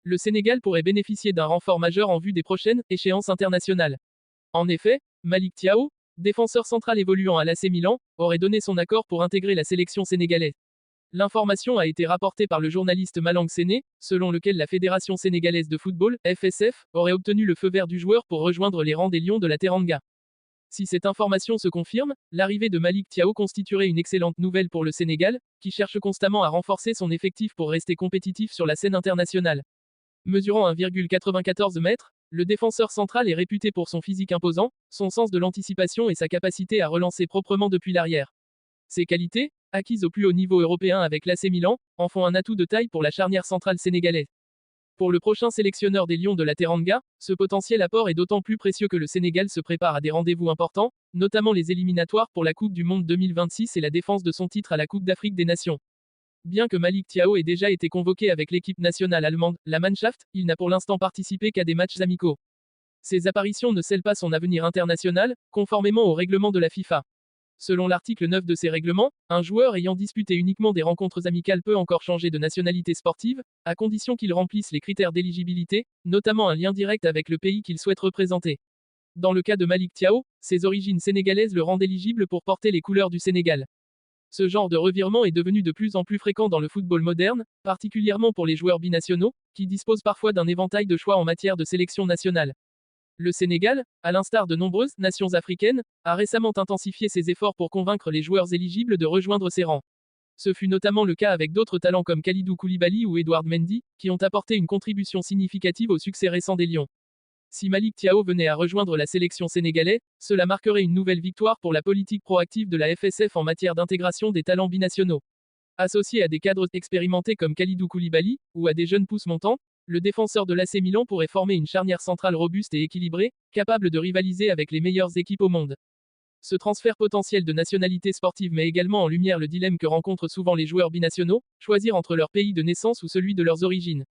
le Sénégal pourrait bénéficier d'un renfort majeur en vue des prochaines échéances internationales. En effet, Malick Thiaw, défenseur central évoluant à l'AC Milan, aurait donné son accord pour intégrer la sélection sénégalaise. L'information a été rapportée par le journaliste Malang Séné, selon lequel la Fédération sénégalaise de football, FSF, aurait obtenu le feu vert du joueur pour rejoindre les rangs des Lions de la Teranga. Si cette information se confirme, l'arrivée de Malick Thiaw constituerait une excellente nouvelle pour le Sénégal, qui cherche constamment à renforcer son effectif pour rester compétitif sur la scène internationale. Mesurant 1,94 m, le défenseur central est réputé pour son physique imposant, son sens de l'anticipation et sa capacité à relancer proprement depuis l'arrière. Ces qualités, acquises au plus haut niveau européen avec l'AC Milan, en font un atout de taille pour la charnière centrale sénégalaise. Pour le prochain sélectionneur des Lions de la Teranga, ce potentiel apport est d'autant plus précieux que le Sénégal se prépare à des rendez-vous importants, notamment les éliminatoires pour la Coupe du Monde 2026 et la défense de son titre à la Coupe d'Afrique des Nations. Bien que Malick Thiaw ait déjà été convoqué avec l'équipe nationale allemande, la Mannschaft, il n'a pour l'instant participé qu'à des matchs amicaux. Ces apparitions ne scellent pas son avenir international, conformément au règlement de la FIFA. Selon l'article 9 de ces règlements, un joueur ayant disputé uniquement des rencontres amicales peut encore changer de nationalité sportive, à condition qu'il remplisse les critères d'éligibilité, notamment un lien direct avec le pays qu'il souhaite représenter. Dans le cas de Malick Thiaw, ses origines sénégalaises le rendent éligible pour porter les couleurs du Sénégal. Ce genre de revirement est devenu de plus en plus fréquent dans le football moderne, particulièrement pour les joueurs binationaux, qui disposent parfois d'un éventail de choix en matière de sélection nationale. Le Sénégal, à l'instar de nombreuses nations africaines, a récemment intensifié ses efforts pour convaincre les joueurs éligibles de rejoindre ses rangs. Ce fut notamment le cas avec d'autres talents comme Kalidou Koulibaly ou Edouard Mendy, qui ont apporté une contribution significative au succès récent des Lions. Si Malick Thiaw venait à rejoindre la sélection sénégalaise, cela marquerait une nouvelle victoire pour la politique proactive de la FSF en matière d'intégration des talents binationaux. Associé à des cadres expérimentés comme Kalidou Koulibaly, ou à des jeunes pousses montants, le défenseur de l'AC Milan pourrait former une charnière centrale robuste et équilibrée, capable de rivaliser avec les meilleures équipes au monde. Ce transfert potentiel de nationalité sportive met également en lumière le dilemme que rencontrent souvent les joueurs binationaux, choisir entre leur pays de naissance ou celui de leurs origines.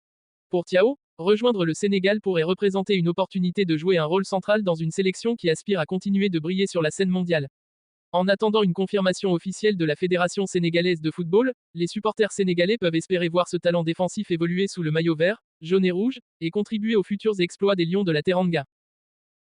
Pour Thiaw, rejoindre le Sénégal pourrait représenter une opportunité de jouer un rôle central dans une sélection qui aspire à continuer de briller sur la scène mondiale. En attendant une confirmation officielle de la Fédération sénégalaise de football, les supporters sénégalais peuvent espérer voir ce talent défensif évoluer sous le maillot vert, jaune et rouge, et contribuer aux futurs exploits des Lions de la Teranga.